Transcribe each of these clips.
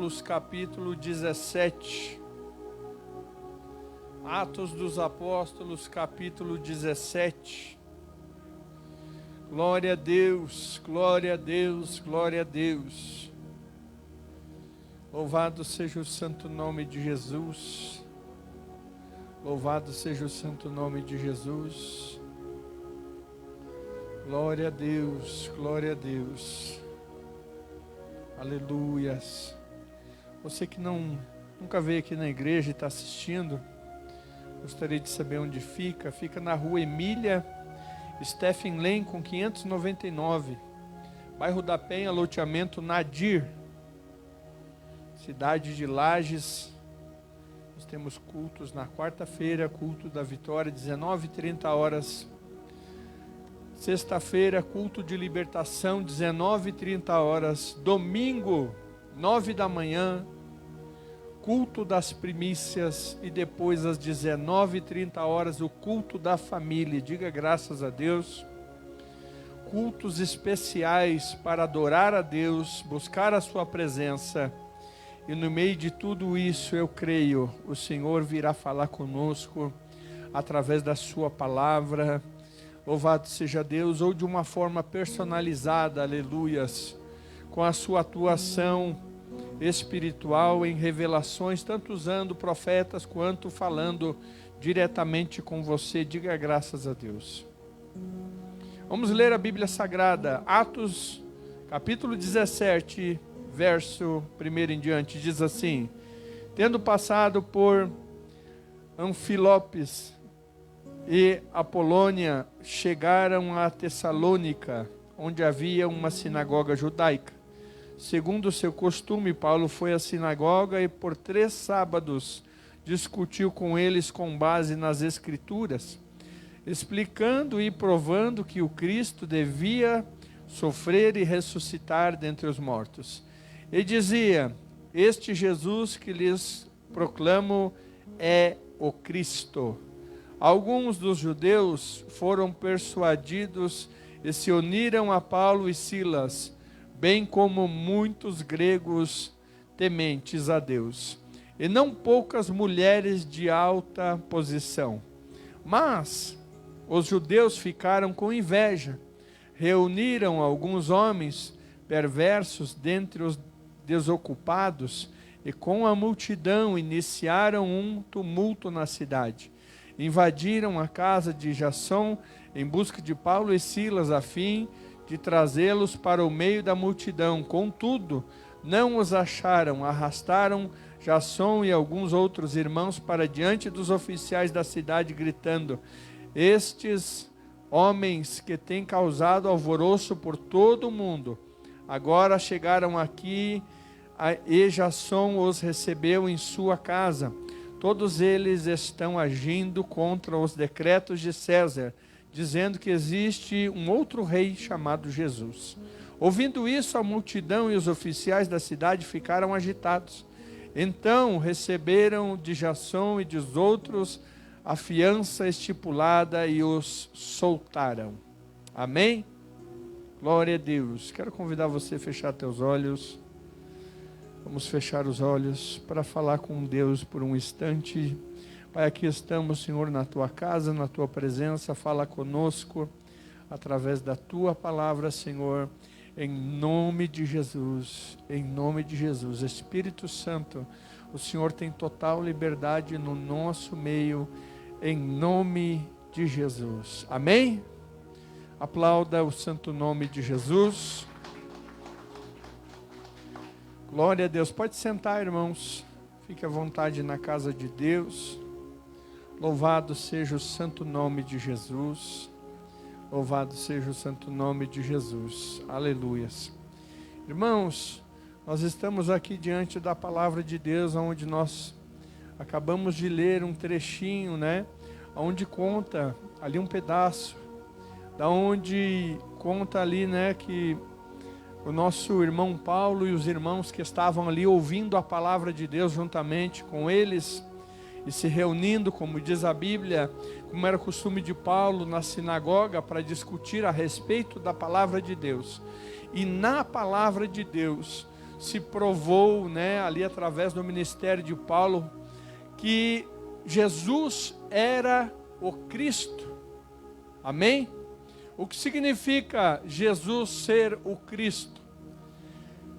Apóstolos, capítulo 17. Atos dos Apóstolos, capítulo 17. Glória a Deus, glória a Deus, glória a Deus. Louvado seja o santo nome de Jesus. Louvado seja o santo nome de Jesus. Glória a Deus, glória a Deus. Aleluias. Você que nunca veio aqui na igreja e está assistindo, gostaria de saber onde fica. Fica na rua Emília Stephen Lane com 599, bairro da Penha, loteamento Nadir, cidade de Lages. Nós temos cultos na quarta-feira, culto da Vitória, 19h30. Sexta-feira, culto de libertação, 19h30. Domingo, 9 da manhã, culto das primícias. E depois, às 19h30, o culto da família. Diga graças a Deus. Cultos especiais para adorar a Deus, buscar a sua presença. E no meio de tudo isso, eu creio, o Senhor virá falar conosco através da sua palavra. Louvado seja Deus, ou de uma forma personalizada, aleluias, com a sua atuação espiritual em revelações, tanto usando profetas quanto falando diretamente com você. Diga graças a Deus. Vamos ler a Bíblia Sagrada, Atos, capítulo 17, verso 1 em diante, diz assim: tendo passado por Anfilopes e Apolônia, chegaram a Tessalônica, onde havia uma sinagoga judaica. Segundo o seu costume, Paulo foi à sinagoga e por 3 sábados discutiu com eles com base nas Escrituras, explicando e provando que o Cristo devia sofrer e ressuscitar dentre os mortos. E dizia: este Jesus que lhes proclamo é o Cristo. Alguns dos judeus foram persuadidos e se uniram a Paulo e Silas, bem como muitos gregos tementes a Deus, e não poucas mulheres de alta posição. Mas os judeus ficaram com inveja, reuniram alguns homens perversos dentre os desocupados, e com a multidão iniciaram um tumulto na cidade. Invadiram a casa de Jasson em busca de Paulo e Silas, a fim de trazê-los para o meio da multidão. Contudo, não os acharam. Arrastaram Jasson e alguns outros irmãos para diante dos oficiais da cidade, gritando: estes homens que têm causado alvoroço por todo o mundo, agora chegaram aqui e Jasson os recebeu em sua casa. Todos eles estão agindo contra os decretos de César, dizendo que existe um outro rei chamado Jesus. Ouvindo isso, a multidão e os oficiais da cidade ficaram agitados. Então receberam de Jasson e dos outros a fiança estipulada e os soltaram. Amém? Glória a Deus. Quero convidar você a fechar teus olhos. Vamos fechar os olhos para falar com Deus por um instante. Pai, aqui estamos, Senhor, na Tua casa, na Tua presença. Fala conosco através da Tua palavra, Senhor, em nome de Jesus. Em nome de Jesus. Espírito Santo, o Senhor tem total liberdade no nosso meio, em nome de Jesus. Amém? Aplauda o santo nome de Jesus. Glória a Deus. Pode sentar, irmãos. Fique à vontade na casa de Deus. Louvado seja o santo nome de Jesus. Louvado seja o santo nome de Jesus. Aleluias. Irmãos, nós estamos aqui diante da palavra de Deus, onde nós acabamos de ler um trechinho, né? Onde conta ali um pedaço, da onde conta ali, né, que o nosso irmão Paulo e os irmãos que estavam ali ouvindo a palavra de Deus juntamente com eles e se reunindo, como diz a Bíblia, como era costume de Paulo, na sinagoga para discutir a respeito da palavra de Deus. E na palavra de Deus se provou, né, ali através do ministério de Paulo, que Jesus era o Cristo. Amém? O que significa Jesus ser o Cristo?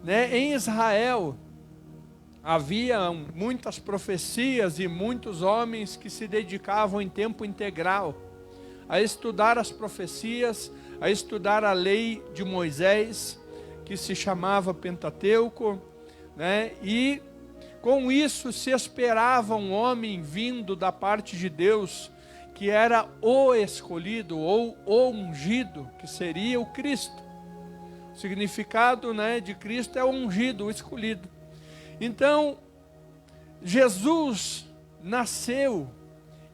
Né? Em Israel havia muitas profecias e muitos homens que se dedicavam em tempo integral a estudar as profecias, a estudar a lei de Moisés, que se chamava Pentateuco, né? E com isso se esperava um homem vindo da parte de Deus, que era o escolhido ou o ungido, que seria o Cristo. O significado, né, de Cristo é o ungido, o escolhido. Então, Jesus nasceu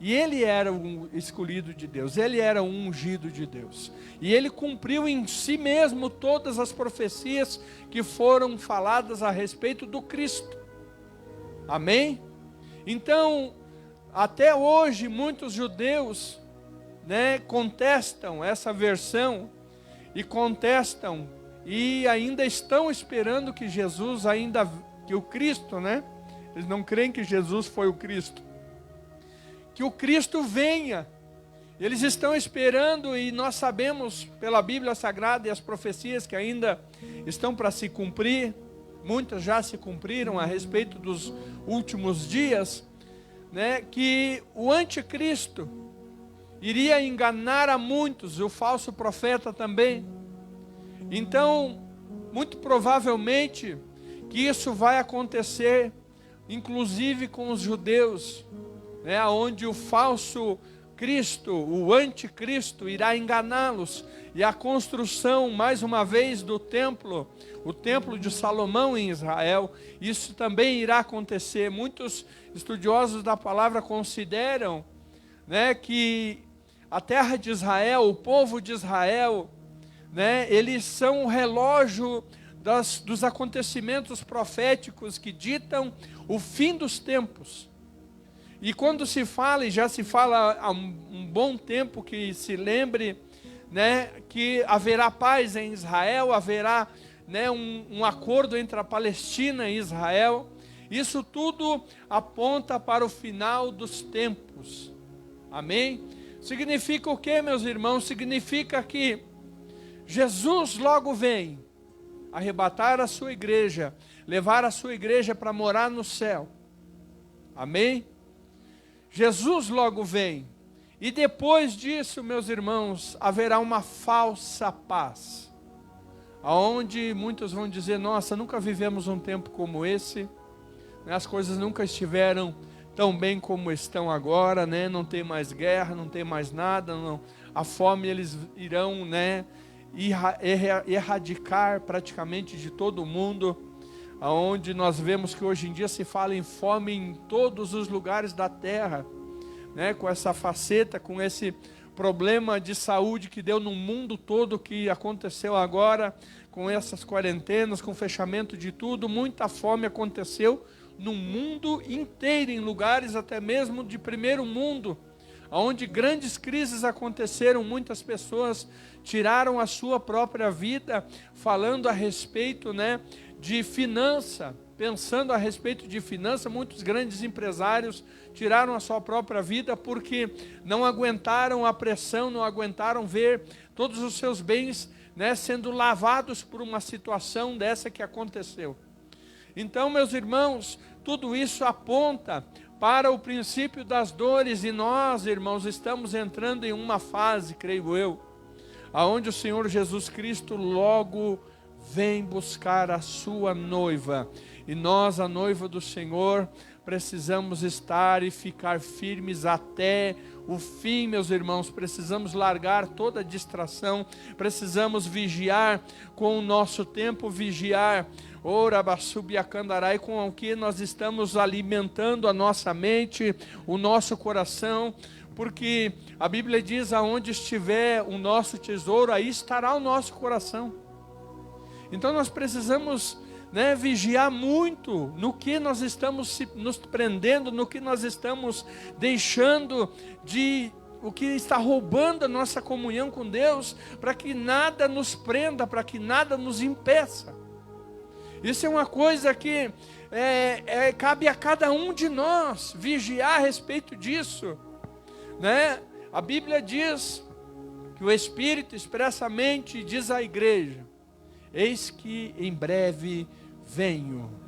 e ele era um escolhido de Deus, ele era um ungido de Deus. E ele cumpriu em si mesmo todas as profecias que foram faladas a respeito do Cristo. Amém? Então, até hoje, muitos judeus, né, contestam essa versão e contestam e ainda estão esperando que Jesus que o Cristo, né? Eles não creem que Jesus foi o Cristo. Que o Cristo venha. Eles estão esperando e nós sabemos pela Bíblia Sagrada e as profecias que ainda estão para se cumprir, muitas já se cumpriram a respeito dos últimos dias, né, que o anticristo iria enganar a muitos, o falso profeta também. Então, muito provavelmente que isso vai acontecer, inclusive com os judeus, né, onde o falso Cristo, o anticristo, irá enganá-los. E a construção, mais uma vez, do templo, o templo de Salomão em Israel, isso também irá acontecer. Muitos estudiosos da palavra consideram, né, que a terra de Israel, o povo de Israel, né, eles são o relógio dos acontecimentos proféticos que ditam o fim dos tempos. E quando se fala, e já se fala há um bom tempo que se lembre, né, que haverá paz em Israel, haverá, né, um acordo entre a Palestina e Israel. Isso tudo aponta para o final dos tempos. Amém? Significa o que, meus irmãos? Significa que Jesus logo vem arrebatar a sua igreja, levar a sua igreja para morar no céu. Amém? Jesus logo vem. E depois disso, meus irmãos, haverá uma falsa paz. Aonde muitos vão dizer, nossa, nunca vivemos um tempo como esse. As coisas nunca estiveram tão bem como estão agora, né? Não tem mais guerra, não tem mais nada. Não. A fome eles irão, né, erradicar praticamente de todo o mundo. Onde nós vemos que hoje em dia se fala em fome em todos os lugares da terra, né? Com essa faceta, com esse problema de saúde que deu no mundo todo, que aconteceu agora, com essas quarentenas, com o fechamento de tudo, muita fome aconteceu no mundo inteiro, em lugares até mesmo de primeiro mundo, onde grandes crises aconteceram, muitas pessoas tiraram a sua própria vida, falando a respeito, né, de finança, pensando a respeito de finança. Muitos grandes empresários tiraram a sua própria vida porque não aguentaram a pressão, não aguentaram ver todos os seus bens, né, sendo lavados por uma situação dessa que aconteceu. Então, meus irmãos, tudo isso aponta para o princípio das dores, e nós, irmãos, estamos entrando em uma fase, creio eu, aonde o Senhor Jesus Cristo logo vem buscar a sua noiva, e nós, a noiva do Senhor, precisamos estar e ficar firmes até o fim, meus irmãos. Precisamos largar toda distração, precisamos vigiar com o nosso tempo, vigiar, Orabassubiacandarai, com o que nós estamos alimentando a nossa mente, o nosso coração, porque a Bíblia diz, aonde estiver o nosso tesouro, aí estará o nosso coração. Então nós precisamos, né, vigiar muito no que nós estamos nos prendendo, no que nós estamos deixando o que está roubando a nossa comunhão com Deus, para que nada nos prenda, para que nada nos impeça. Isso é uma coisa que cabe a cada um de nós vigiar a respeito disso, né? A Bíblia diz que o Espírito expressamente diz à igreja: eis que em breve venho.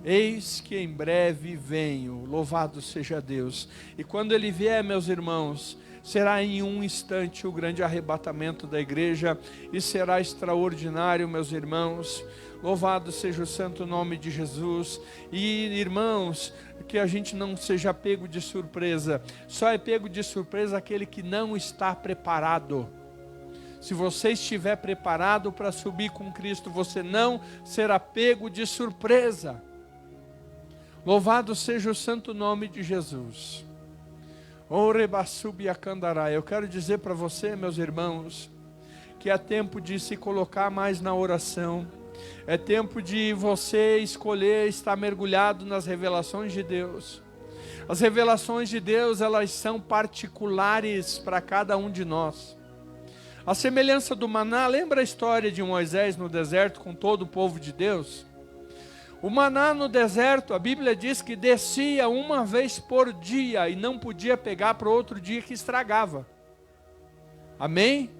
Eis que em breve venho. Louvado seja Deus. E quando Ele vier, meus irmãos, será em um instante o grande arrebatamento da igreja, e será extraordinário, meus irmãos. Louvado seja o santo nome de Jesus. E irmãos, que a gente não seja pego de surpresa. Só é pego de surpresa aquele que não está preparado. Se você estiver preparado para subir com Cristo, você não será pego de surpresa. Louvado seja o santo nome de Jesus. Eu quero dizer para você, meus irmãos, que é tempo de se colocar mais na oração. É tempo de você escolher estar mergulhado nas revelações de Deus. As revelações de Deus, elas são particulares para cada um de nós. A semelhança do maná, lembra a história de Moisés no deserto com todo o povo de Deus? O maná no deserto, a Bíblia diz que descia uma vez por dia e não podia pegar para outro dia que estragava. Amém?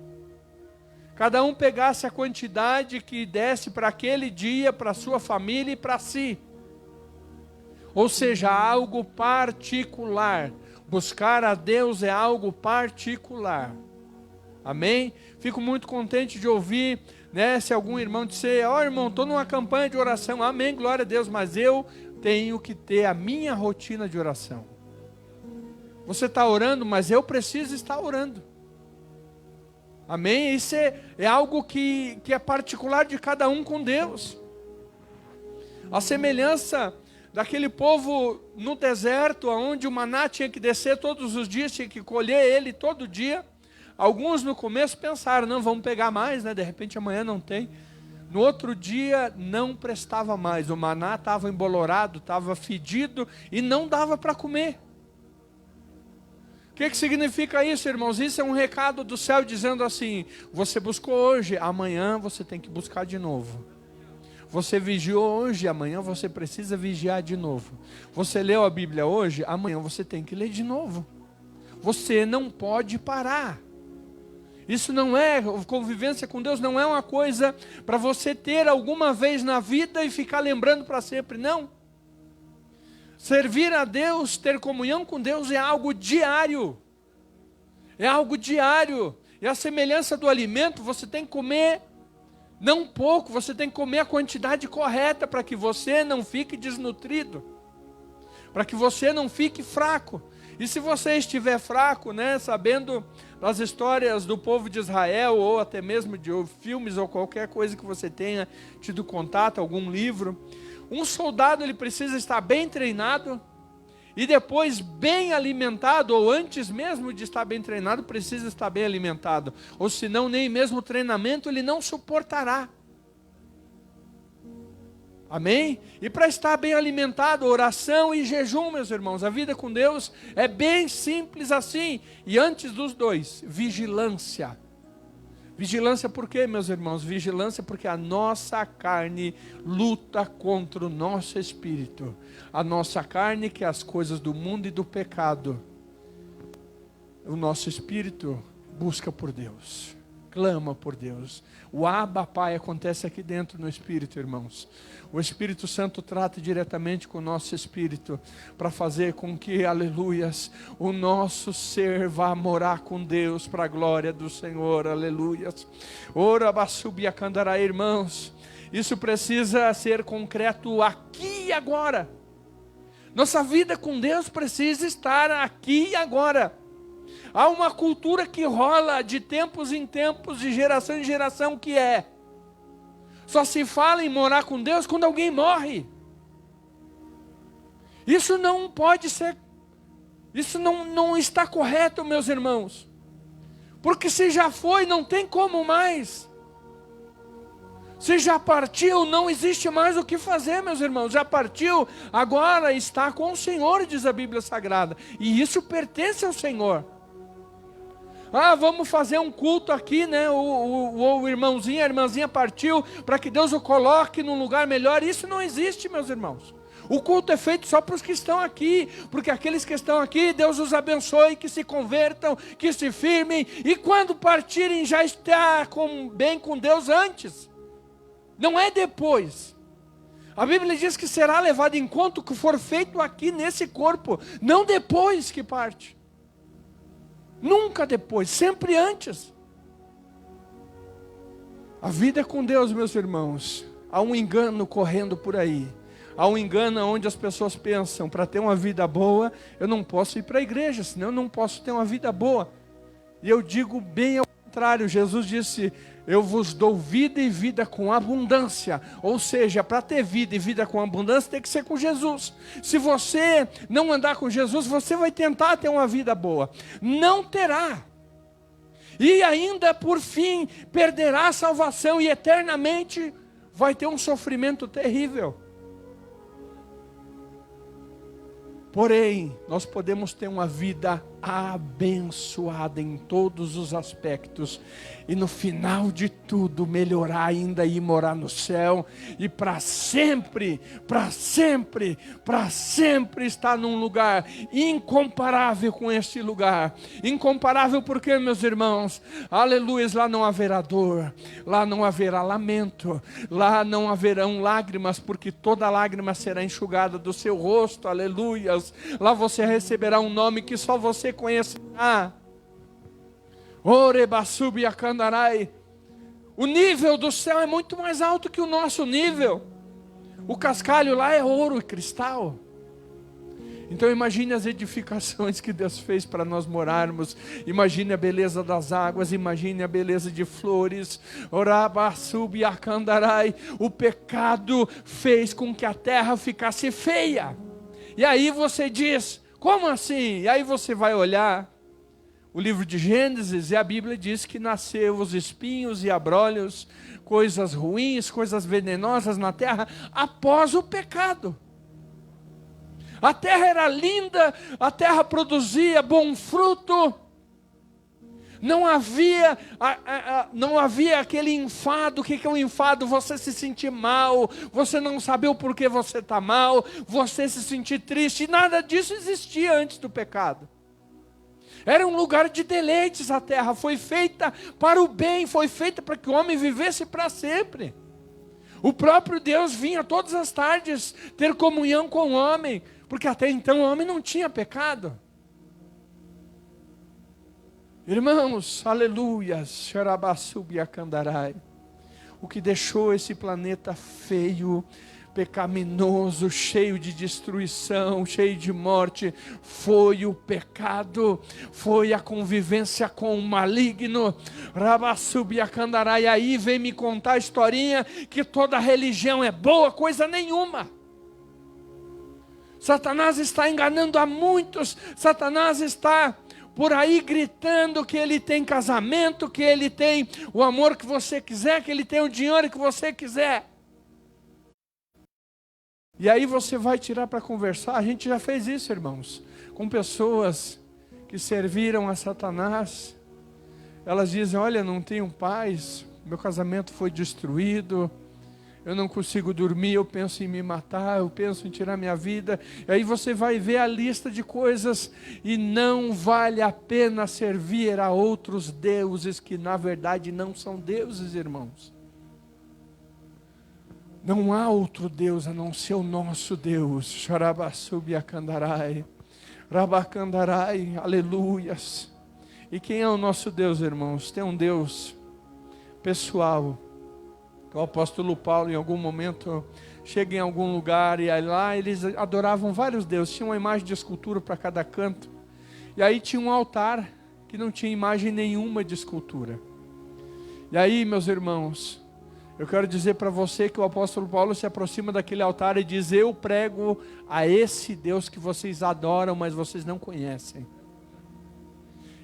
Cada um pegasse a quantidade que desse para aquele dia, para a sua família e para si. Ou seja, algo particular. Buscar a Deus é algo particular. Amém? Fico muito contente de ouvir, né, se algum irmão disser: ó, irmão, estou numa campanha de oração. Amém, glória a Deus, mas eu tenho que ter a minha rotina de oração. Você está orando, mas eu preciso estar orando. Amém? Isso é algo que é particular de cada um com Deus. A semelhança daquele povo no deserto, onde o maná tinha que descer todos os dias, tinha que colher ele todo dia. Alguns no começo pensaram: não, vamos pegar mais, né? De repente amanhã não tem. No outro dia não prestava mais, o maná estava embolorado, estava fedido e não dava para comer. O que significa isso, irmãos? Isso é um recado do céu dizendo assim: você buscou hoje, amanhã você tem que buscar de novo. Você vigiou hoje, amanhã você precisa vigiar de novo. Você leu a Bíblia hoje, amanhã você tem que ler de novo. Você não pode parar. Isso não é, convivência com Deus não é uma coisa para você ter alguma vez na vida e ficar lembrando para sempre, não. Servir a Deus, ter comunhão com Deus é algo diário. É algo diário. E a semelhança do alimento, você tem que comer não pouco, você tem que comer a quantidade correta para que você não fique desnutrido. Para que você não fique fraco. E se você estiver fraco, né, sabendo das histórias do povo de Israel, ou até mesmo de filmes, ou qualquer coisa que você tenha tido contato, algum livro, um soldado ele precisa estar bem treinado, e depois bem alimentado, ou antes mesmo de estar bem treinado, precisa estar bem alimentado, ou senão nem mesmo o treinamento ele não suportará. Amém? E para estar bem alimentado, oração e jejum, meus irmãos. A vida com Deus é bem simples assim. E antes dos dois, vigilância. Vigilância por quê, meus irmãos? Vigilância porque a nossa carne luta contra o nosso espírito. A nossa carne que é as coisas do mundo e do pecado. O nosso espírito busca por Deus. Clama por Deus. O Abba Pai acontece aqui dentro no Espírito, irmãos. O Espírito Santo trata diretamente com o nosso espírito para fazer com que, aleluias, o nosso ser vá morar com Deus para a glória do Senhor, aleluias. Ora basubia candará, irmãos. Isso precisa ser concreto aqui e agora. Nossa vida com Deus precisa estar aqui e agora. Há uma cultura que rola de tempos em tempos, de geração em geração, que só se fala em morar com Deus quando alguém morre. Isso não pode ser, isso não está correto, meus irmãos. Porque se já foi, não tem como mais. Se já partiu, não existe mais o que fazer, meus irmãos. Já partiu, agora está com o Senhor, diz a Bíblia Sagrada. E isso pertence ao Senhor. Ah, vamos fazer um culto aqui, né? O irmãozinho, a irmãzinha partiu para que Deus o coloque num lugar melhor. Isso não existe, meus irmãos. O culto é feito só para os que estão aqui, porque aqueles que estão aqui, Deus os abençoe, que se convertam, que se firmem, e quando partirem já está bem com Deus antes, não é depois. A Bíblia diz que será levado em conta o que for feito aqui nesse corpo, não depois que parte. Nunca depois, sempre antes. A vida é com Deus, meus irmãos. Há um engano correndo por aí. Há um engano onde as pessoas pensam, para ter uma vida boa, eu não posso ir para a igreja, senão eu não posso ter uma vida boa. E eu digo bem ao contrário, Jesus disse, eu vos dou vida e vida com abundância. Ou seja, para ter vida e vida com abundância, tem que ser com Jesus. Se você não andar com Jesus, você vai tentar ter uma vida boa. Não terá. E ainda, por fim, perderá a salvação e eternamente vai ter um sofrimento terrível. Porém, nós podemos ter uma vida abençoada em todos os aspectos. E no final de tudo, melhorar ainda e morar no céu. E para sempre, para sempre, para sempre estar num lugar incomparável com este lugar. Incomparável porque, meus irmãos, aleluia, lá não haverá dor, lá não haverá lamento, lá não haverão lágrimas, porque toda lágrima será enxugada do seu rosto, aleluias. Lá você receberá um nome que só você conhecerá. Orebasubiacandarai. O nível do céu é muito mais alto que o nosso nível. O cascalho lá é ouro e cristal. Então imagine as edificações que Deus fez para nós morarmos. Imagine a beleza das águas, imagine a beleza de flores. Orabasubiacandarai. O pecado fez com que a terra ficasse feia. E aí você diz, como assim? E aí você vai olhar o livro de Gênesis e a Bíblia diz que nasceu os espinhos e abrolhos, coisas ruins, coisas venenosas na terra após o pecado. A terra era linda, a terra produzia bom fruto. Não havia aquele enfado. O que é um enfado? Você se sentir mal, você não saber o porquê você está mal, você se sentir triste. Nada disso existia antes do pecado. Era um lugar de deleites a terra, foi feita para o bem, foi feita para que o homem vivesse para sempre. O próprio Deus vinha todas as tardes ter comunhão com o homem, porque até então o homem não tinha pecado. Irmãos, aleluias, xarabassubiacandarai. O que deixou esse planeta feio, pecaminoso, cheio de destruição, cheio de morte, foi o pecado, foi a convivência com o maligno. Rabassubiacandarai. E aí vem me contar a historinha que toda religião é boa, coisa nenhuma. Satanás está enganando a muitos, Satanás está por aí gritando que ele tem casamento, que ele tem o amor que você quiser, que ele tem o dinheiro que você quiser. E aí você vai tirar para conversar. A gente já fez isso, irmãos, com pessoas que serviram a Satanás. Elas dizem, olha, não tenho paz, meu casamento foi destruído, eu não consigo dormir, eu penso em me matar, eu penso em tirar minha vida. E aí você vai ver a lista de coisas e não vale a pena servir a outros deuses que na verdade não são deuses, irmãos. Não há outro Deus a não ser o nosso Deus. Xarabassubiacandarai, Rabacandarai, aleluias. E quem é o nosso Deus, irmãos? Tem um Deus pessoal. O apóstolo Paulo, em algum momento, chega em algum lugar e aí lá eles adoravam vários deuses. Tinha uma imagem de escultura para cada canto. E aí tinha um altar que não tinha imagem nenhuma de escultura. E aí, meus irmãos, eu quero dizer para você que o apóstolo Paulo se aproxima daquele altar e diz, eu prego a esse Deus que vocês adoram, mas vocês não conhecem.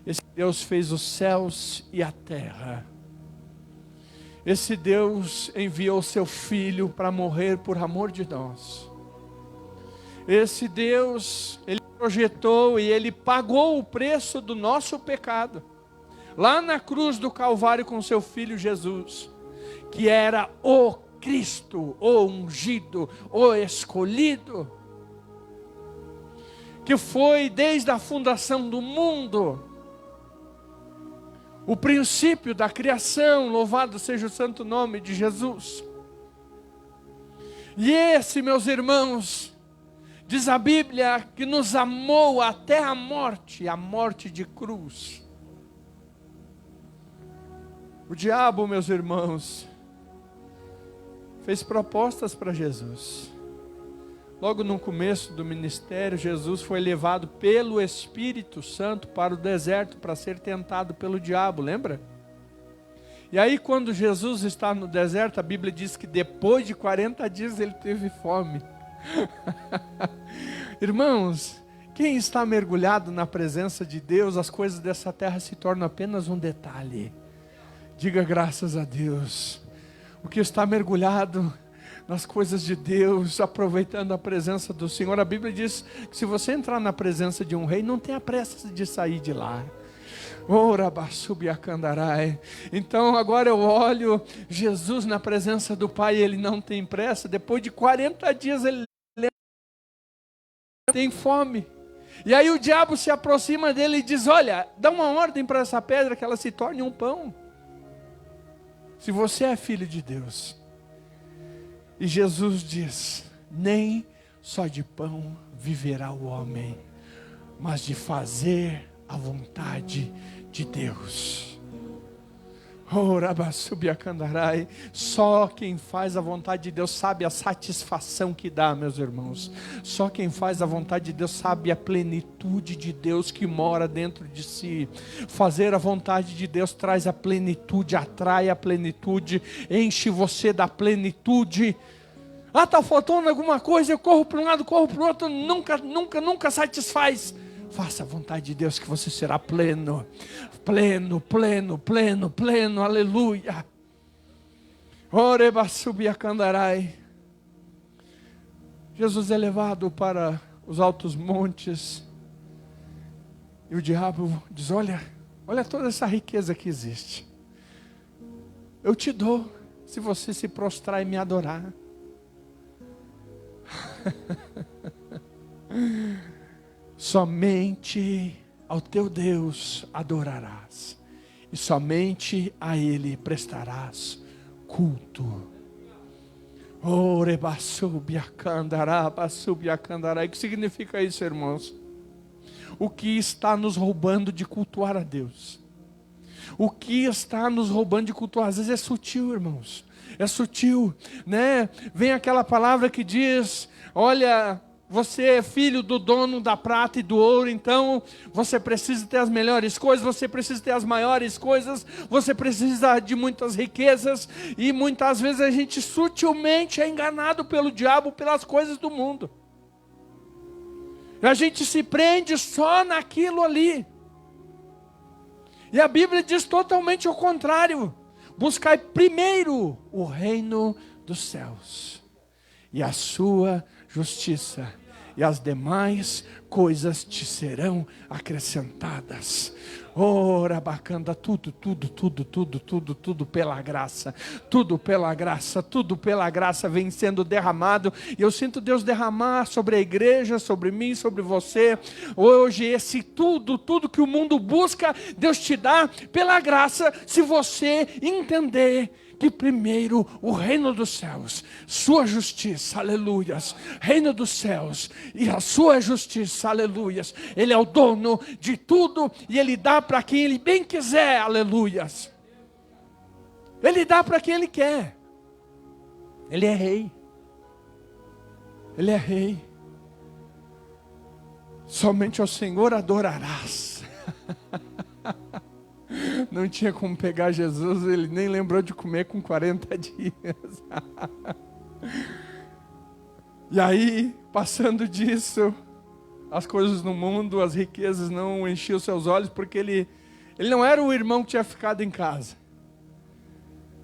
Esse Deus fez os céus e a terra. Esse Deus enviou seu Filho para morrer por amor de nós. Esse Deus, Ele projetou e Ele pagou o preço do nosso pecado. lá na cruz do Calvário com seu filho Jesus, que era o Cristo, o ungido, o escolhido, que foi desde a fundação do mundo, o princípio da criação, louvado seja o santo nome de Jesus. E esse, meus irmãos, diz a Bíblia que nos amou até a morte de cruz. O diabo, meus irmãos, fez propostas para Jesus. Logo no começo do ministério, Jesus foi levado pelo Espírito Santo para o deserto para ser tentado pelo diabo, lembra? E aí quando Jesus está no deserto, a Bíblia diz que depois de 40 dias ele teve fome. Irmãos, quem está mergulhado na presença de Deus, as coisas dessa terra se tornam apenas um detalhe. Diga graças a Deus. O que está mergulhado nas coisas de Deus, aproveitando a presença do Senhor, a Bíblia diz que se você entrar na presença de um rei, não tenha pressa de sair de lá. Então agora eu olho Jesus na presença do Pai, ele não tem pressa. Depois de 40 dias ele tem fome. E aí o diabo se aproxima dele e diz: olha, dá uma ordem para essa pedra que ela se torne um pão. Se você é filho de Deus. E Jesus diz: nem só de pão viverá o homem, mas de fazer a vontade de Deus. Só quem faz a vontade de Deus sabe a satisfação que dá, meus irmãos. Só quem faz a vontade de Deus sabe a plenitude de Deus que mora dentro de si. Fazer a vontade de Deus traz a plenitude, atrai a plenitude, enche você da plenitude. Ah, está faltando alguma coisa, eu corro para um lado, corro para o outro, nunca satisfaz. Faça a vontade de Deus que você será pleno, aleluia. Jesus é levado para os altos montes, e o diabo diz: olha toda essa riqueza que existe, eu te dou, se você se prostrar e me adorar. Somente ao teu Deus adorarás, e somente a Ele prestarás culto. O que significa isso, irmãos? O que está nos roubando de cultuar a Deus? O que está nos roubando de cultuar? Às vezes é sutil, irmãos. É sutil, né? Vem aquela palavra que diz: olha, você é filho do dono da prata e do ouro, então você precisa ter as melhores coisas, você precisa ter as maiores coisas, você precisa de muitas riquezas, e muitas vezes a gente sutilmente é enganado pelo diabo pelas coisas do mundo. A gente se prende só naquilo ali. E a Bíblia diz totalmente o contrário: buscai primeiro o reino dos céus e a sua justiça, e as demais coisas te serão acrescentadas. Ora, bacana, tudo pela graça, tudo pela graça vem sendo derramado, e eu sinto Deus derramar sobre a igreja, sobre mim, sobre você, hoje esse tudo que o mundo busca, Deus te dá pela graça, se você entender que primeiro o reino dos céus, sua justiça, aleluias, reino dos céus e a sua justiça, aleluias, Ele é o dono de tudo, e Ele dá para quem Ele bem quiser, aleluias, Ele dá para quem Ele quer. Ele é rei, Ele é rei. Somente ao Senhor adorarás. Não tinha como pegar Jesus, ele nem lembrou de comer com 40 dias. E aí, passando disso, as coisas no mundo, as riquezas não enchiam seus olhos, porque ele não era o irmão que tinha ficado em casa.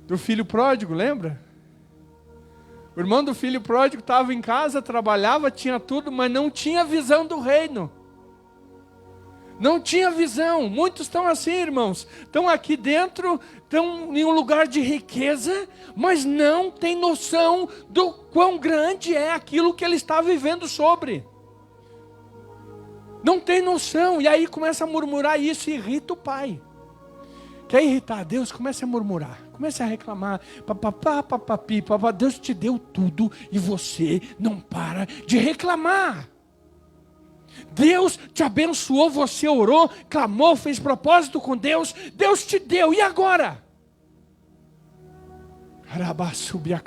Do filho pródigo, lembra? O irmão do filho pródigo estava em casa, trabalhava, tinha tudo, mas não tinha visão do reino. Não tinha visão. Muitos estão assim, irmãos. Estão aqui dentro, estão em um lugar de riqueza, mas não tem noção do quão grande é aquilo que ele está vivendo sobre. Não tem noção. E aí começa a murmurar, e isso irrita o pai. Quer irritar a Deus? Comece a murmurar. Comece a reclamar. Papapá, papapi, papá. Deus te deu tudo e você não para de reclamar. Deus te abençoou, você orou, clamou, fez propósito com Deus. Deus te deu, e agora?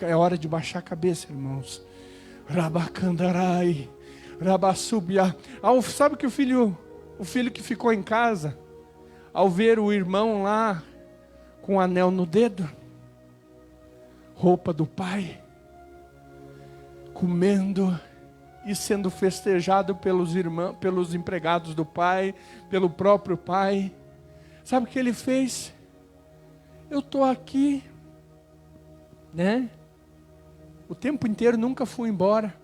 É hora de baixar a cabeça, irmãos. Rabacandarai. Rabassubia. Sabe que o filho que ficou em casa, ao ver o irmão lá com o anel no dedo, roupa do pai, comendo e sendo festejado pelos irmãos, pelos empregados do pai, pelo próprio pai, sabe o que ele fez? Eu estou aqui, né? O tempo inteiro nunca fui embora.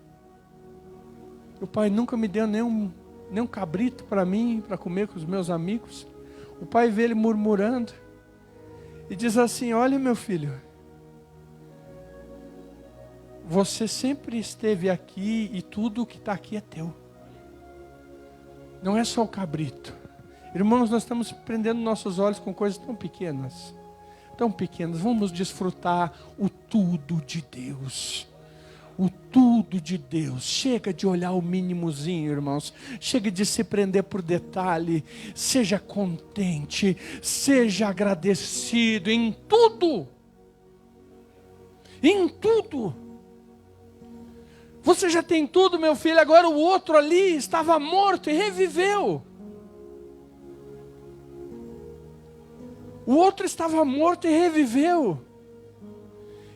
O pai nunca me deu nem um cabrito para mim, para comer com os meus amigos. O pai vê ele murmurando e diz assim: olha, meu filho, você sempre esteve aqui e tudo que está aqui é teu. Não é só o cabrito. Irmãos, nós estamos prendendo nossos olhos com coisas tão pequenas. Tão pequenas. Vamos desfrutar o tudo de Deus. O tudo de Deus. Chega de olhar o mínimozinho, irmãos. Chega de se prender por detalhe. Seja contente. Seja agradecido em tudo. Em tudo. Você já tem tudo, meu filho. Agora o outro ali estava morto e reviveu. O outro estava morto e reviveu.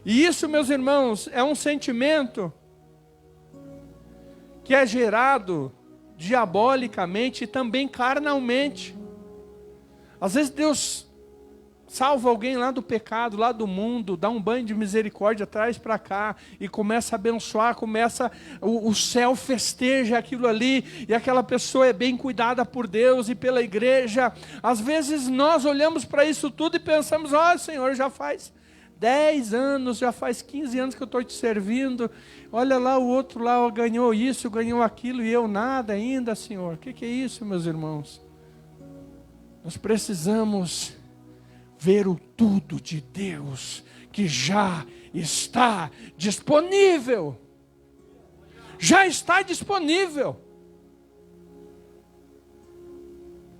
E isso, meus irmãos, é um sentimento que é gerado diabolicamente e também carnalmente. Às vezes Deus salva alguém lá do pecado, lá do mundo, dá um banho de misericórdia, traz para cá e começa a abençoar, o céu festeja aquilo ali, e aquela pessoa é bem cuidada por Deus e pela igreja. Às vezes nós olhamos para isso tudo e pensamos: ó, Senhor, já faz 10 anos, já faz 15 anos que eu estou te servindo, olha lá, o outro lá ganhou isso, ganhou aquilo, e eu nada ainda, Senhor. O que é isso, meus irmãos? Nós precisamos ver o tudo de Deus, que já está disponível. Já está disponível.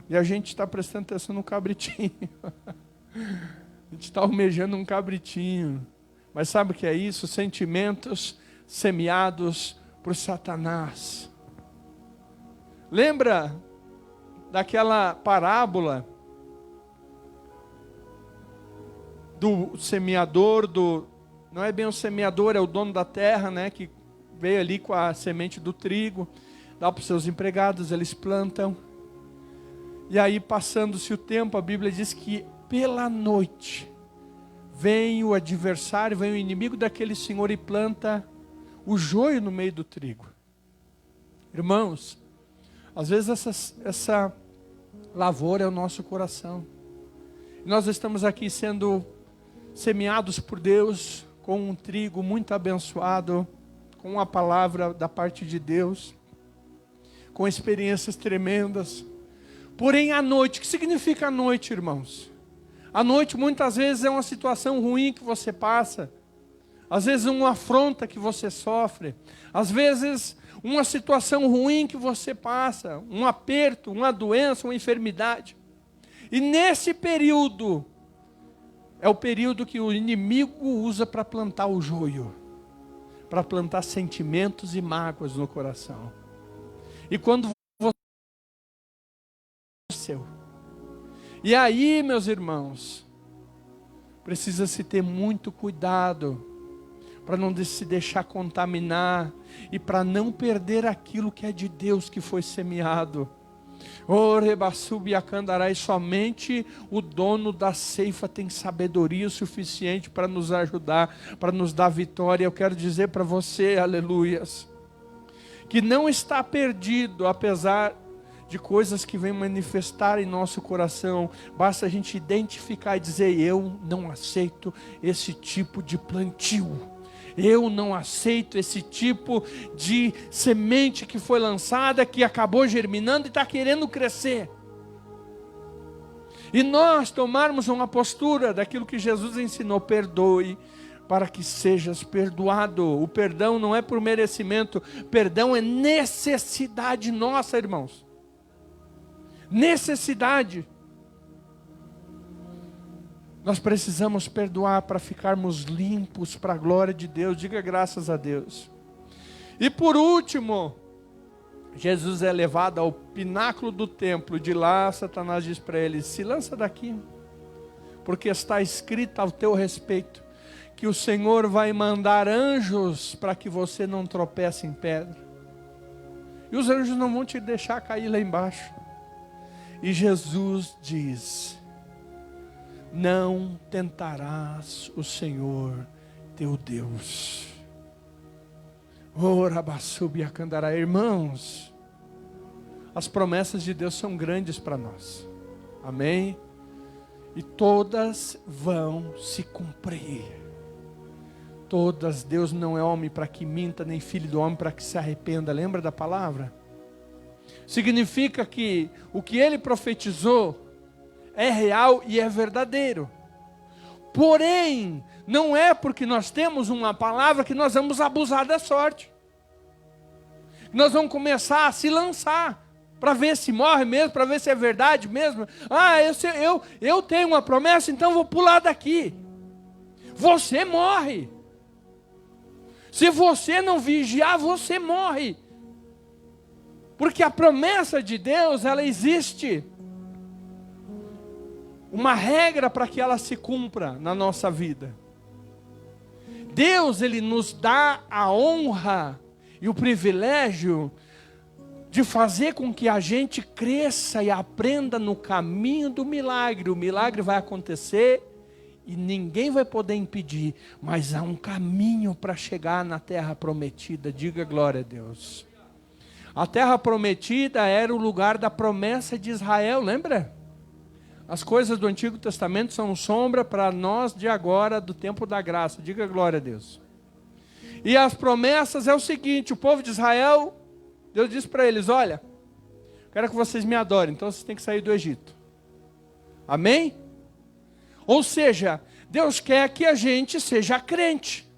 E a gente está prestando atenção no cabritinho. A gente está almejando um cabritinho. Mas sabe o que é isso? Sentimentos semeados por Satanás. Lembra daquela parábola do semeador, não é bem o semeador, é o dono da terra, né, que veio ali com a semente do trigo, dá para os seus empregados, eles plantam. E aí, passando-se o tempo, a Bíblia diz que pela noite vem o adversário, vem o inimigo daquele senhor e planta o joio no meio do trigo. Irmãos, às vezes essa lavoura é o nosso coração. Nós estamos aqui sendo semeados por Deus com um trigo muito abençoado, com uma palavra da parte de Deus, com experiências tremendas. Porém, a noite, o que significa a noite, irmãos? A noite muitas vezes é uma situação ruim que você passa, às vezes uma afronta que você sofre, às vezes uma situação ruim que você passa, um aperto, uma doença, uma enfermidade. E nesse período, é o período que o inimigo usa para plantar o joio, para plantar sentimentos e mágoas no coração. E quando você... E aí, meus irmãos, precisa-se ter muito cuidado para não se deixar contaminar e para não perder aquilo que é de Deus, que foi semeado. E somente o dono da ceifa tem sabedoria suficiente para nos ajudar, para nos dar vitória. Eu quero dizer para você, aleluias, que não está perdido, apesar de coisas que vêm manifestar em nosso coração. Basta a gente identificar e dizer: eu não aceito esse tipo de plantio. Eu não aceito esse tipo de semente que foi lançada, que acabou germinando e está querendo crescer. E nós tomarmos uma postura daquilo que Jesus ensinou: perdoe para que sejas perdoado. O perdão não é por merecimento, perdão é necessidade nossa, irmãos. Necessidade. Nós precisamos perdoar para ficarmos limpos para a glória de Deus. Diga graças a Deus. E por último, Jesus é levado ao pináculo do templo. De lá, Satanás diz para ele: se lança daqui, porque está escrito ao teu respeito que o Senhor vai mandar anjos para que você não tropece em pedra. E os anjos não vão te deixar cair lá embaixo. E Jesus diz: não tentarás o Senhor teu Deus. Ora, Bassubiacandará. Irmãos, as promessas de Deus são grandes para nós. Amém? E todas vão se cumprir. Todas. Deus não é homem para que minta, nem filho do homem para que se arrependa. Lembra da palavra? Significa que o que ele profetizou é real e é verdadeiro. Porém, não é porque nós temos uma palavra que nós vamos abusar da sorte. Nós vamos começar a se lançar para ver se morre mesmo, para ver se é verdade mesmo. Eu tenho uma promessa, então vou pular daqui. Você morre. Se você não vigiar, você morre. Porque a promessa de Deus, ela existe. Uma regra para que ela se cumpra na nossa vida. Deus, Ele nos dá a honra e o privilégio de fazer com que a gente cresça e aprenda no caminho do milagre. O milagre vai acontecer e ninguém vai poder impedir, mas há um caminho para chegar na terra prometida. Diga glória a Deus. A terra prometida era o lugar da promessa de Israel, lembra? As coisas do Antigo Testamento são sombra para nós de agora, do tempo da graça. Diga glória a Deus. E as promessas é o seguinte: o povo de Israel, Deus disse para eles: olha, quero que vocês me adorem, então vocês têm que sair do Egito. Amém? Ou seja, Deus quer que a gente seja crente.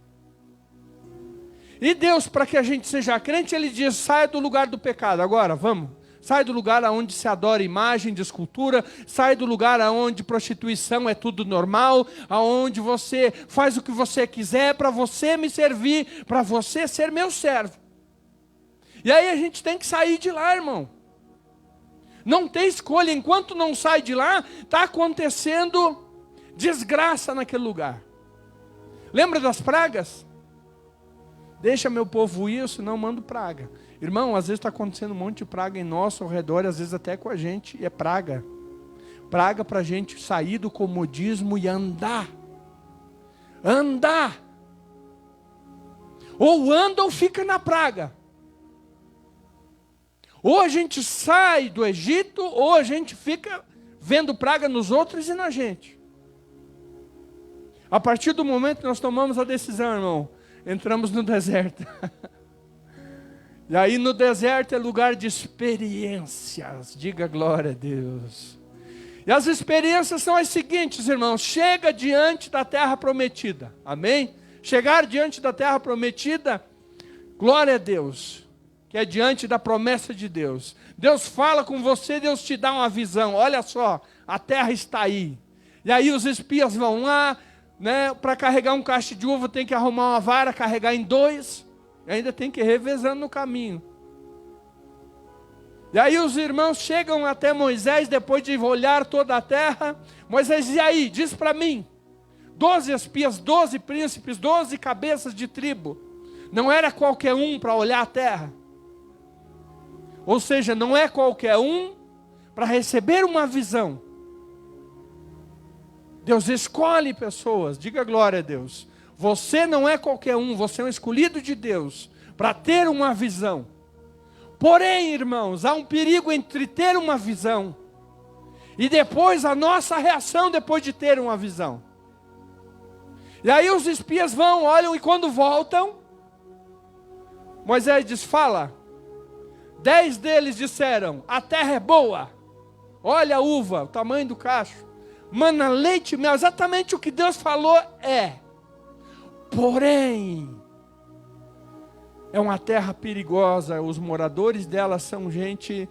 E Deus, para que a gente seja crente, Ele diz: saia do lugar do pecado. Agora, vamos. Sai do lugar onde se adora imagem de escultura, sai do lugar onde prostituição é tudo normal, aonde você faz o que você quiser para você me servir, para você ser meu servo. E aí a gente tem que sair de lá, irmão. Não tem escolha. Enquanto não sai de lá, está acontecendo desgraça naquele lugar. Lembra das pragas? Deixa meu povo ir, senão eu mando praga. Irmão, às vezes está acontecendo um monte de praga em nosso ao redor, às vezes até com a gente, e é praga. Praga para a gente sair do comodismo e andar. Andar. Ou anda ou fica na praga. Ou a gente sai do Egito, ou a gente fica vendo praga nos outros e na gente. A partir do momento que nós tomamos a decisão, irmão, entramos no deserto. E aí no deserto é lugar de experiências. Diga glória a Deus. E as experiências são as seguintes, irmãos. Chega diante da terra prometida. Amém? Chegar diante da terra prometida, glória a Deus, que é diante da promessa de Deus. Deus fala com você, Deus te dá uma visão. Olha só, a terra está aí. E aí os espias vão lá, né? Para carregar um cacho de uva tem que arrumar uma vara, carregar em 2. E ainda tem que ir revezando no caminho. E aí os irmãos chegam até Moisés, depois de olhar toda a terra. Moisés, e aí? Diz para mim. 12 espias, 12 príncipes, 12 cabeças de tribo. Não era qualquer um para olhar a terra. Ou seja, não é qualquer um para receber uma visão. Deus escolhe pessoas. Diga glória a Deus. Você não é qualquer um, você é um escolhido de Deus para ter uma visão. Porém, irmãos, há um perigo entre ter uma visão e depois a nossa reação depois de ter uma visão. E aí os espias vão, olham, e quando voltam, Moisés diz, fala. 10 deles disseram, a terra é boa. Olha a uva, o tamanho do cacho. Mana leite e mel, exatamente o que Deus falou é. Porém, é uma terra perigosa, os moradores dela são gente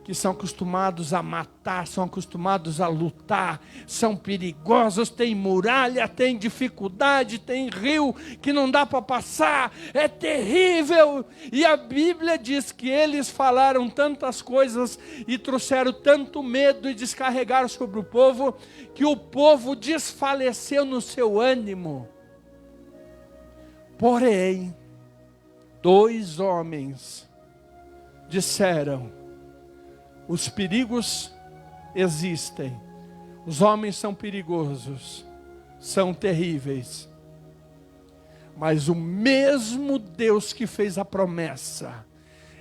que são acostumados a matar, são acostumados a lutar, são perigosos, tem muralha, tem dificuldade, tem rio que não dá para passar, é terrível. E a Bíblia diz que eles falaram tantas coisas e trouxeram tanto medo e descarregaram sobre o povo, que o povo desfaleceu no seu ânimo. Porém, 2 homens disseram, os perigos existem, os homens são perigosos, são terríveis, mas o mesmo Deus que fez a promessa,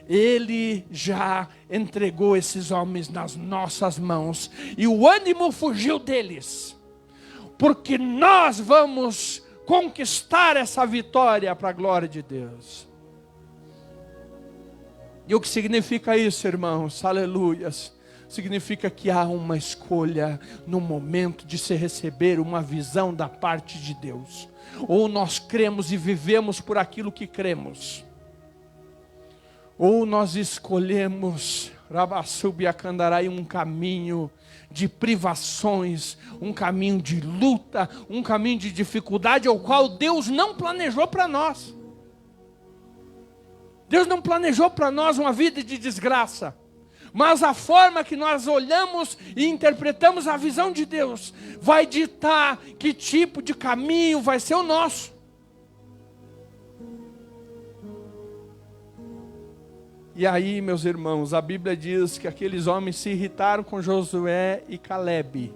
Ele já entregou esses homens nas nossas mãos, e o ânimo fugiu deles, porque nós vamos conquistar essa vitória para a glória de Deus. E o que significa isso, irmãos? Aleluias. Significa que há uma escolha no momento de se receber uma visão da parte de Deus. Ou nós cremos e vivemos por aquilo que cremos. Ou nós escolhemos, Rabassubiacandarai, um caminho de privações, um caminho de luta, um caminho de dificuldade, ao qual Deus não planejou para nós. Deus não planejou para nós uma vida de desgraça, mas a forma que nós olhamos e interpretamos a visão de Deus vai ditar que tipo de caminho vai ser o nosso. E aí, meus irmãos, a Bíblia diz que aqueles homens se irritaram com Josué e Calebe.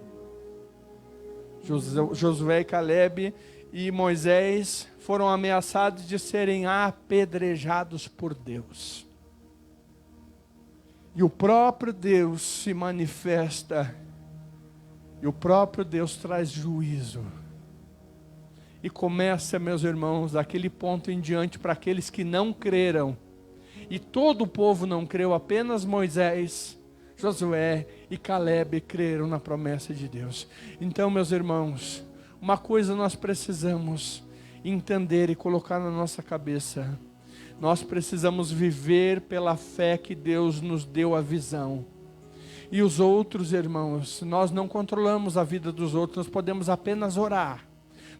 Josué e Calebe e Moisés foram ameaçados de serem apedrejados por Deus. E o próprio Deus se manifesta, e o próprio Deus traz juízo. E começa, meus irmãos, daquele ponto em diante, para aqueles que não creram, e todo o povo não creu, apenas Moisés, Josué e Calebe creram na promessa de Deus. Então, meus irmãos, uma coisa nós precisamos entender e colocar na nossa cabeça: nós precisamos viver pela fé que Deus nos deu a visão. E os outros, irmãos, nós não controlamos a vida dos outros, nós podemos apenas orar.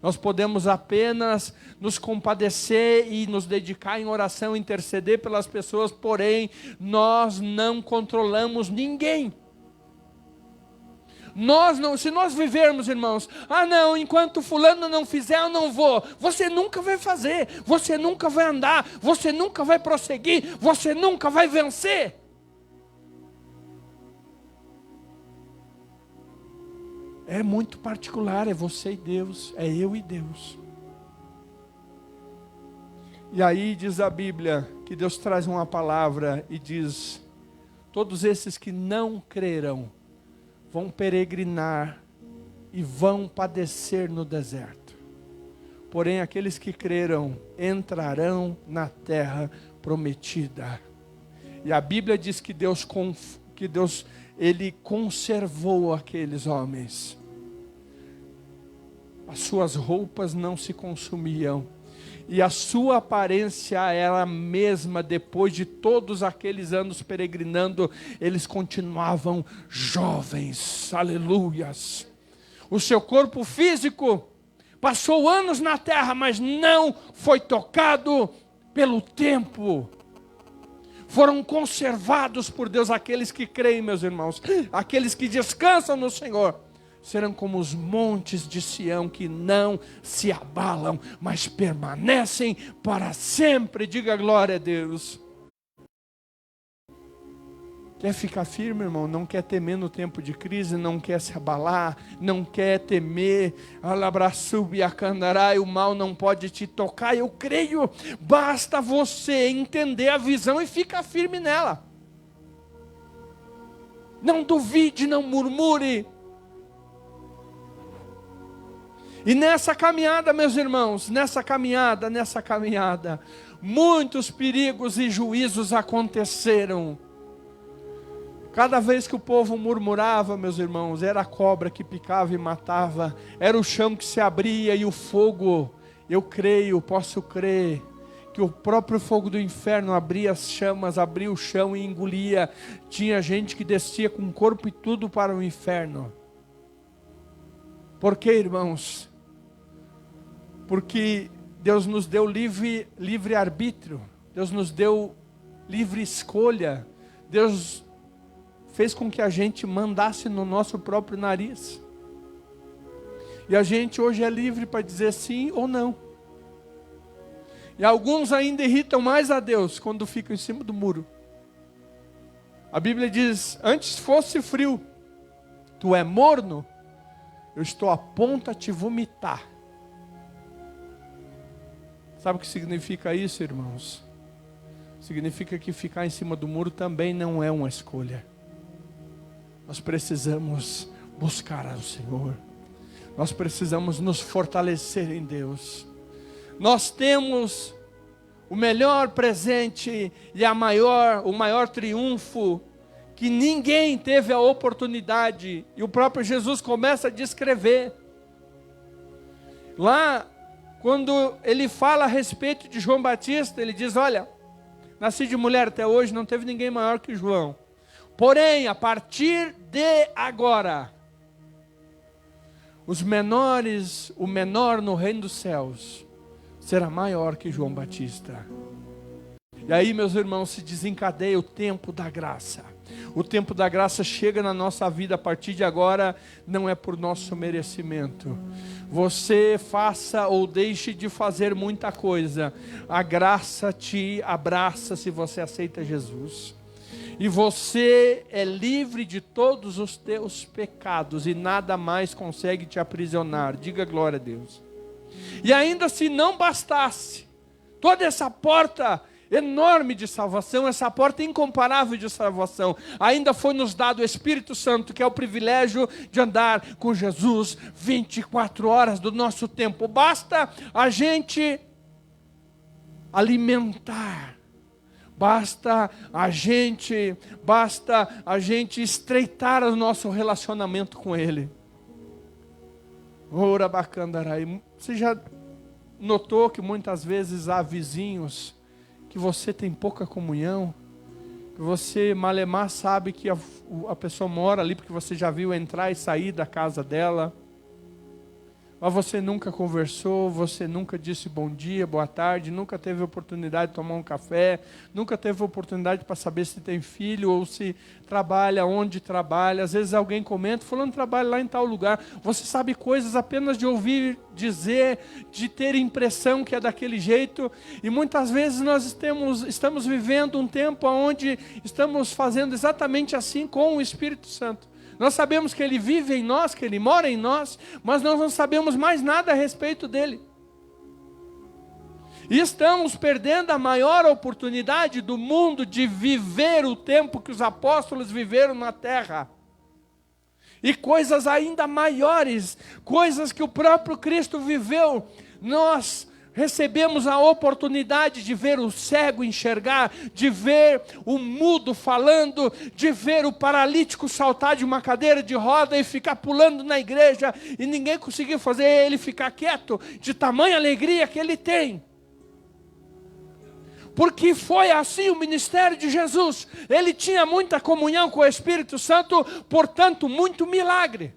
Nós podemos apenas nos compadecer e nos dedicar em oração, interceder pelas pessoas, porém, nós não controlamos ninguém. Se nós vivermos, irmãos, não, enquanto fulano não fizer, eu não vou. Você nunca vai fazer, você nunca vai andar, você nunca vai prosseguir, você nunca vai vencer. É muito particular, é você e Deus, é eu e Deus. E aí diz a Bíblia, que Deus traz uma palavra e diz: todos esses que não creram, vão peregrinar e vão padecer no deserto. Porém, aqueles que creram entrarão na terra prometida. E a Bíblia diz que Deus ele conservou aqueles homens. As suas roupas não se consumiam. E a sua aparência era a mesma, depois de todos aqueles anos peregrinando, eles continuavam jovens, aleluias. O seu corpo físico passou anos na terra, mas não foi tocado pelo tempo. Foram conservados por Deus. Aqueles que creem, meus irmãos, aqueles que descansam no Senhor, serão como os montes de Sião, que não se abalam, mas permanecem para sempre. Diga glória a Deus. Quer ficar firme, irmão? Não quer temer no tempo de crise, não quer se abalar, não quer temer, o mal não pode te tocar. Eu creio, basta você entender a visão e ficar firme nela. Não duvide, não murmure. E nessa caminhada, meus irmãos, nessa caminhada, muitos perigos e juízos aconteceram. Cada vez que o povo murmurava, meus irmãos, era a cobra que picava e matava, era o chão que se abria e o fogo, eu creio, posso crer, que o próprio fogo do inferno abria as chamas, abria o chão e engolia. Tinha gente que descia com o corpo e tudo para o inferno. Por quê, irmãos? Porque Deus nos deu livre arbítrio, Deus nos deu livre escolha, Deus fez com que a gente mandasse no nosso próprio nariz. E a gente hoje é livre para dizer sim ou não. E alguns ainda irritam mais a Deus quando ficam em cima do muro. A Bíblia diz, antes fosse frio, tu é morno, eu estou a ponto a te vomitar. Sabe o que significa isso, irmãos? Significa que ficar em cima do muro também não é uma escolha. Nós precisamos buscar ao Senhor. Nós precisamos nos fortalecer em Deus. Nós temos o melhor presente e o maior triunfo que ninguém teve a oportunidade. E o próprio Jesus começa a descrever. Lá, quando ele fala a respeito de João Batista, ele diz, olha, nasci de mulher até hoje, não teve ninguém maior que João. Porém, a partir de agora, o menor no reino dos céus, será maior que João Batista. E aí, meus irmãos, se desencadeia o tempo da graça. O tempo da graça chega na nossa vida a partir de agora, não é por nosso merecimento. Você faça ou deixe de fazer muita coisa, a graça te abraça se você aceita Jesus. E você é livre de todos os teus pecados e nada mais consegue te aprisionar. Diga glória a Deus. E ainda se não bastasse, toda essa porta enorme de salvação, essa porta incomparável de salvação, ainda foi nos dado o Espírito Santo, que é o privilégio de andar com Jesus 24 horas do nosso tempo. Basta a gente alimentar, basta a gente estreitar o nosso relacionamento com Ele. Ora bacandarai. Você já notou que muitas vezes há vizinhos que você tem pouca comunhão, que você malemar sabe que a pessoa mora ali porque você já viu entrar e sair da casa dela, mas você nunca conversou, você nunca disse bom dia, boa tarde, nunca teve oportunidade de tomar um café, nunca teve oportunidade para saber se tem filho ou se trabalha, onde trabalha. Às vezes alguém comenta, fulano trabalha lá em tal lugar. Você sabe coisas apenas de ouvir dizer, de ter impressão que é daquele jeito. E muitas vezes nós estamos vivendo um tempo onde estamos fazendo exatamente assim com o Espírito Santo. Nós sabemos que Ele vive em nós, que Ele mora em nós, mas nós não sabemos mais nada a respeito dEle. E estamos perdendo a maior oportunidade do mundo de viver o tempo que os apóstolos viveram na terra. E coisas ainda maiores, coisas que o próprio Cristo viveu, nós recebemos a oportunidade de ver o cego enxergar, de ver o mudo falando, de ver o paralítico saltar de uma cadeira de roda e ficar pulando na igreja, e ninguém conseguiu fazer ele ficar quieto, de tamanha alegria que ele tem. Porque foi assim o ministério de Jesus. Ele tinha muita comunhão com o Espírito Santo, portanto, muito milagre.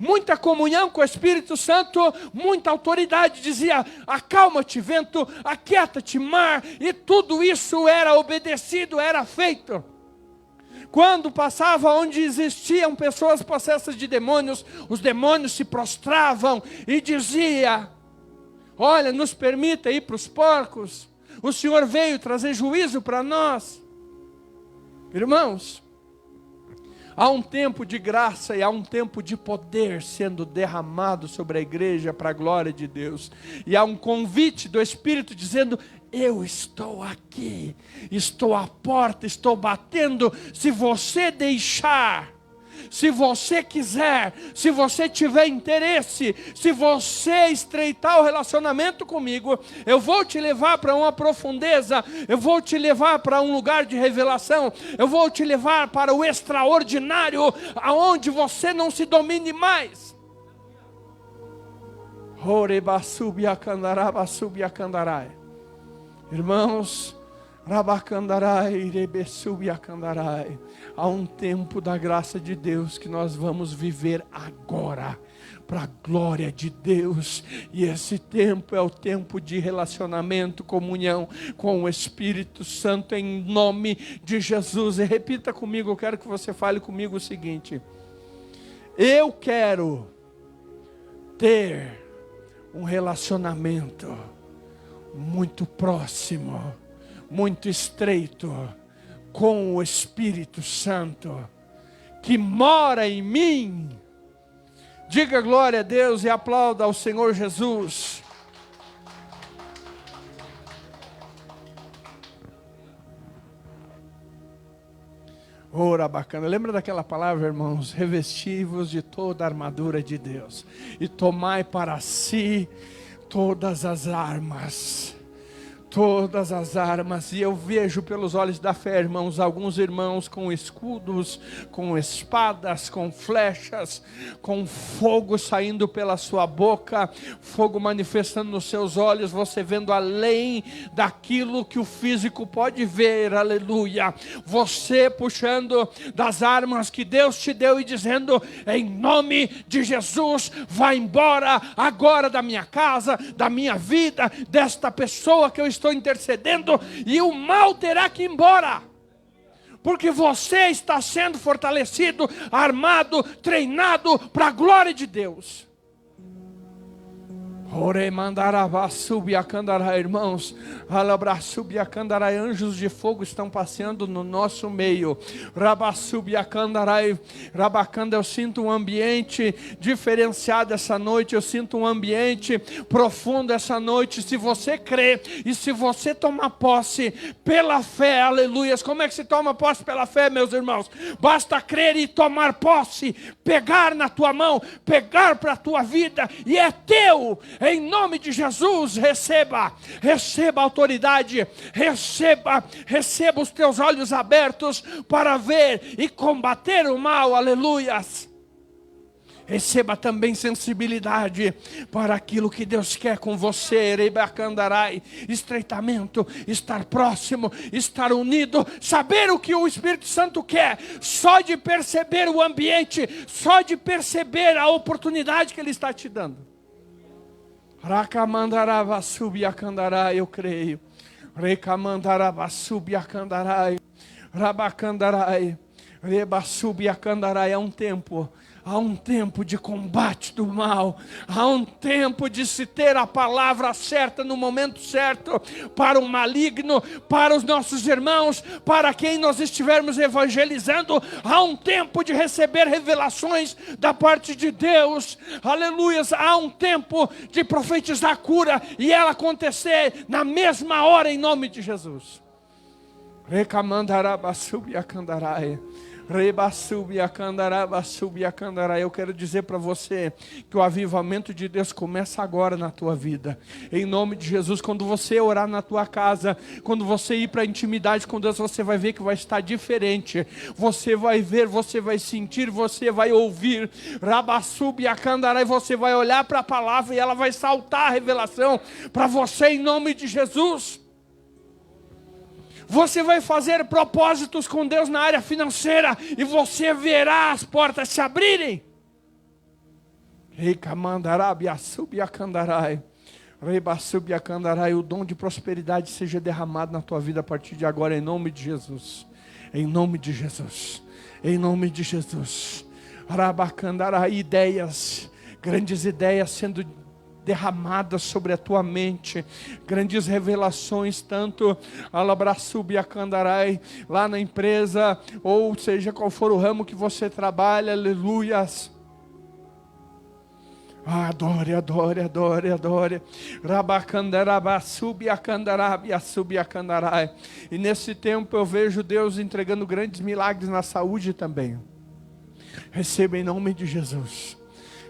Muita comunhão com o Espírito Santo, muita autoridade. Dizia, acalma-te vento, aquieta-te mar, e tudo isso era obedecido, era feito. Quando passava onde existiam pessoas possessas de demônios, os demônios se prostravam e dizia, olha, nos permita ir para os porcos, o Senhor veio trazer juízo para nós. Irmãos, há um tempo de graça e há um tempo de poder sendo derramado sobre a igreja para a glória de Deus. E há um convite do Espírito dizendo: eu estou aqui, estou à porta, estou batendo. Se você deixar, se você quiser, se você tiver interesse, se você estreitar o relacionamento comigo, eu vou te levar para uma profundeza, eu vou te levar para um lugar de revelação, eu vou te levar para o extraordinário, aonde você não se domine mais. Irmãos, há um tempo da graça de Deus que nós vamos viver agora, para a glória de Deus. E esse tempo é o tempo de relacionamento, comunhão com o Espírito Santo, em nome de Jesus. E repita comigo, eu quero que você fale comigo o seguinte: eu quero ter um relacionamento muito próximo, muito estreito com o Espírito Santo que mora em mim. Diga glória a Deus e aplauda ao Senhor Jesus. Ora bacana, lembra daquela palavra, irmãos? Revesti-vos de toda a armadura de Deus e tomai para si todas as armas. Todas as armas. E eu vejo pelos olhos da fé, irmãos, alguns irmãos com escudos, com espadas, com flechas, com fogo saindo pela sua boca, fogo manifestando nos seus olhos, você vendo além daquilo que o físico pode ver, aleluia. Você puxando das armas que Deus te deu e dizendo: em nome de Jesus, vai embora agora da minha casa, da minha vida, desta pessoa que eu estou intercedendo, e o mal terá que ir embora, porque você está sendo fortalecido, armado, treinado para a glória de Deus. Irmãos, anjos de fogo estão passeando no nosso meio. Eu sinto um ambiente diferenciado essa noite, eu sinto um ambiente profundo essa noite. Se você crê e se você tomar posse pela fé, aleluias. Como é que se toma posse pela fé, meus irmãos? Basta crer e tomar posse, pegar na tua mão, pegar para a tua vida, e é teu. Em nome de Jesus, receba autoridade, receba os teus olhos abertos para ver e combater o mal, aleluias. Receba também sensibilidade para aquilo que Deus quer com você, estreitamento, estar próximo, estar unido, saber o que o Espírito Santo quer, só de perceber o ambiente, só de perceber a oportunidade que Ele está te dando. Eu creio. Há um tempo de combate do mal, há um tempo de se ter a palavra certa no momento certo, para o maligno, para os nossos irmãos, para quem nós estivermos evangelizando. Há um tempo de receber revelações da parte de Deus, aleluias. Há um tempo de profetizar cura e ela acontecer na mesma hora, em nome de Jesus. Eu quero dizer para você que o avivamento de Deus começa agora na tua vida, em nome de Jesus. Quando você orar na tua casa, quando você ir para a intimidade com Deus, você vai ver que vai estar diferente. Você vai ver, você vai sentir, você vai ouvir, e você vai olhar para a palavra e ela vai saltar a revelação para você, em nome de Jesus. Você vai fazer propósitos com Deus na área financeira e você verá as portas se abrirem. O dom de prosperidade seja derramado na tua vida a partir de agora, em nome de Jesus. Em nome de Jesus. Em nome de Jesus. Ideias, grandes ideias sendo derramadas sobre a tua mente, grandes revelações, tanto alabraçubiacandarai, lá na empresa, ou seja qual for o ramo que você trabalha, aleluias. Adore, adore, adore, adore. Rabacandarabasubiacandarai. E nesse tempo eu vejo Deus entregando grandes milagres na saúde também. Receba em nome de Jesus.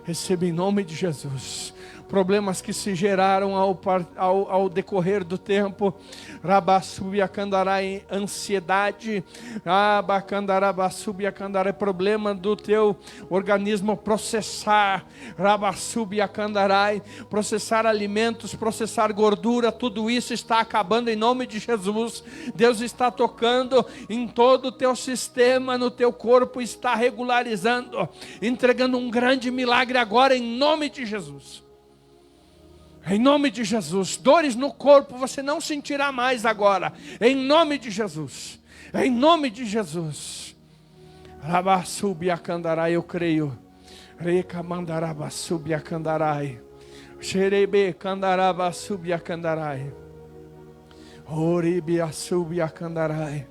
Receba em nome de Jesus. Problemas que se geraram ao decorrer do tempo. Rabasubiacandarai, ansiedade. Abacandarabasubiacandarai, problema do teu organismo processar. Rabasubiacandarai, processar alimentos, processar gordura, tudo isso está acabando em nome de Jesus. Deus está tocando em todo o teu sistema, no teu corpo, está regularizando, entregando um grande milagre agora em nome de Jesus. Em nome de Jesus, dores no corpo você não sentirá mais agora, em nome de Jesus, em nome de Jesus. Rabasubiacandarai, eu creio. Recamandarabasubiacandarai, Xerebe candarabasubiacandarai, Oribiasubiacandarai,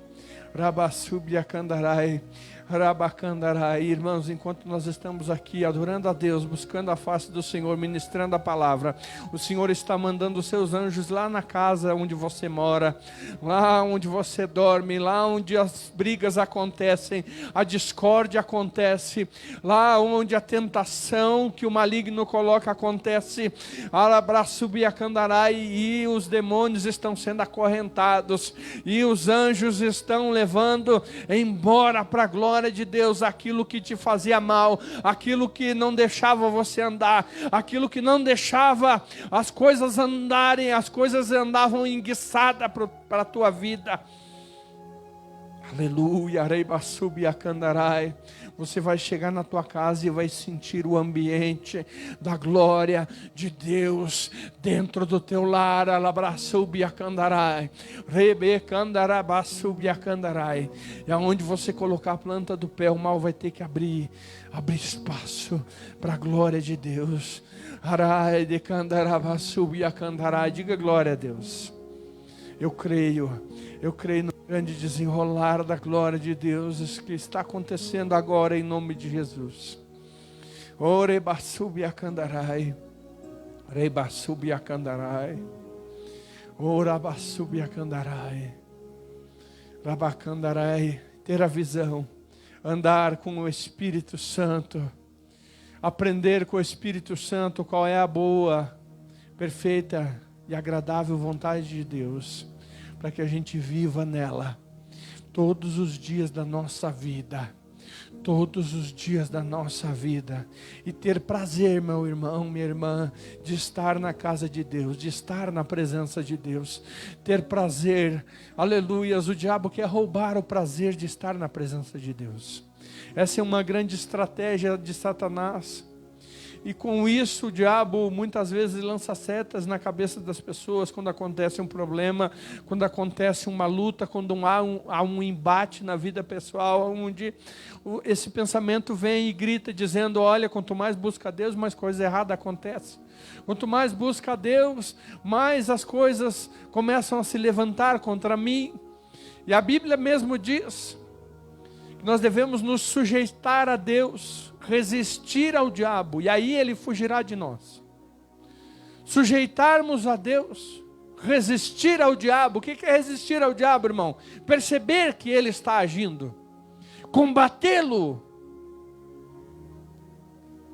Rabasubiacandarai, Rabacandarai. Irmãos, enquanto nós estamos aqui adorando a Deus, buscando a face do Senhor, ministrando a palavra, o Senhor está mandando os seus anjos lá na casa onde você mora, lá onde você dorme, lá onde as brigas acontecem, a discórdia acontece, lá onde a tentação que o maligno coloca acontece. Alabraçubiacandarai, e os demônios estão sendo acorrentados, e os anjos estão levando embora para a glória de Deus aquilo que te fazia mal, aquilo que não deixava você andar, aquilo que não deixava as coisas andarem, as coisas andavam enguiçadas para a tua vida. Aleluia, Reibasubiacandarai. Você vai chegar na tua casa e vai sentir o ambiente da glória de Deus dentro do teu lar. Alabraçubiacandarai, Rebecandarabasubiacandarai. E aonde você colocar a planta do pé, o mal vai ter que abrir espaço para a glória de Deus. Arai de candarabasubiacandarai. Diga glória a Deus. Eu creio no grande desenrolar da glória de Deus que está acontecendo agora em nome de Jesus. Orebasubiacandarai, Rebasubiacandarai, Orabasubiacandarai, Rabacandarai. Ter a visão, andar com o Espírito Santo, aprender com o Espírito Santo qual é a boa, perfeita e agradável vontade de Deus, para que a gente viva nela todos os dias da nossa vida, todos os dias da nossa vida, e ter prazer, meu irmão, minha irmã, de estar na casa de Deus, de estar na presença de Deus, ter prazer, aleluias. O diabo quer roubar o prazer de estar na presença de Deus. Essa é uma grande estratégia de Satanás. E com isso o diabo muitas vezes lança setas na cabeça das pessoas quando acontece um problema, quando acontece uma luta, quando há um embate na vida pessoal, onde esse pensamento vem e grita dizendo: olha, quanto mais busca a Deus, mais coisa errada acontece. Quanto mais busca a Deus, mais as coisas começam a se levantar contra mim. E a Bíblia mesmo diz que nós devemos nos sujeitar a Deus, resistir ao diabo, e aí ele fugirá de nós. Sujeitarmos a Deus, resistir ao diabo. O que é resistir ao diabo, irmão? Perceber que ele está agindo, combatê-lo.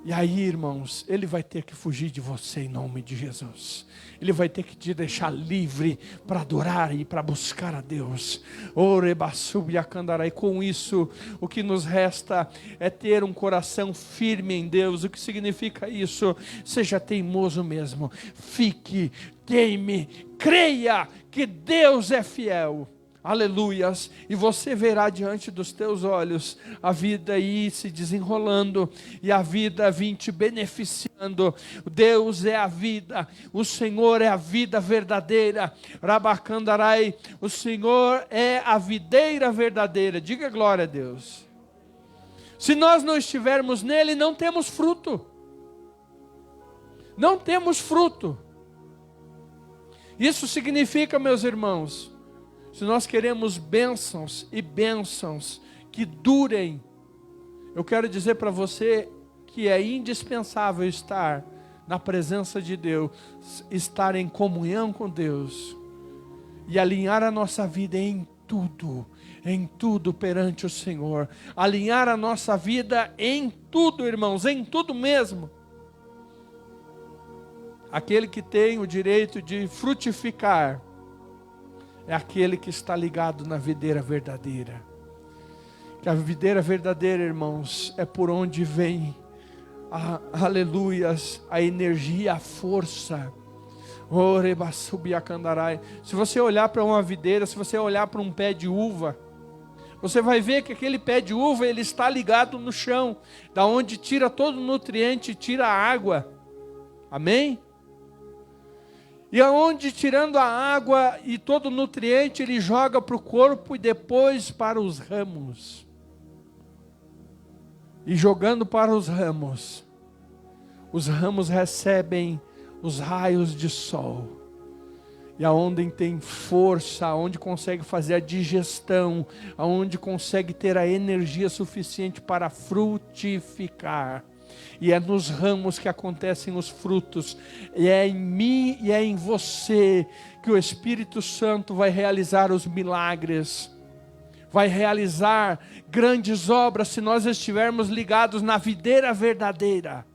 E aí, irmãos, ele vai ter que fugir de você em nome de Jesus. Ele vai ter que te deixar livre para adorar e para buscar a Deus. Orebasubiacandarai. Com isso, o que nos resta é ter um coração firme em Deus. O que significa isso? Seja teimoso mesmo. Fique, teime, creia que Deus é fiel. Aleluias, e você verá diante dos teus olhos a vida ir se desenrolando, e a vida vir te beneficiando. Deus é a vida, o Senhor é a vida verdadeira. Rabacandarai, o Senhor é a videira verdadeira. Diga glória a Deus. Se nós não estivermos nele, não temos fruto. Não temos fruto. Isso significa, meus irmãos, se nós queremos bênçãos e bênçãos que durem, eu quero dizer para você que é indispensável estar na presença de Deus, estar em comunhão com Deus e alinhar a nossa vida em tudo perante o Senhor. Alinhar a nossa vida em tudo, irmãos, em tudo mesmo. Aquele que tem o direito de frutificar é aquele que está ligado na videira verdadeira. Que a videira verdadeira, irmãos, é por onde vem aleluias, a energia, a força. Se você olhar para uma videira, se você olhar para um pé de uva, você vai ver que aquele pé de uva, ele está ligado no chão, da onde tira todo o nutriente, tira a água. Amém? E aonde, tirando a água e todo o nutriente, ele joga para o corpo e depois para os ramos. E jogando para os ramos recebem os raios de sol. E aonde tem força, aonde consegue fazer a digestão, aonde consegue ter a energia suficiente para frutificar. E é nos ramos que acontecem os frutos. E é em mim e é em você que o Espírito Santo vai realizar os milagres. Vai realizar grandes obras se nós estivermos ligados na videira verdadeira.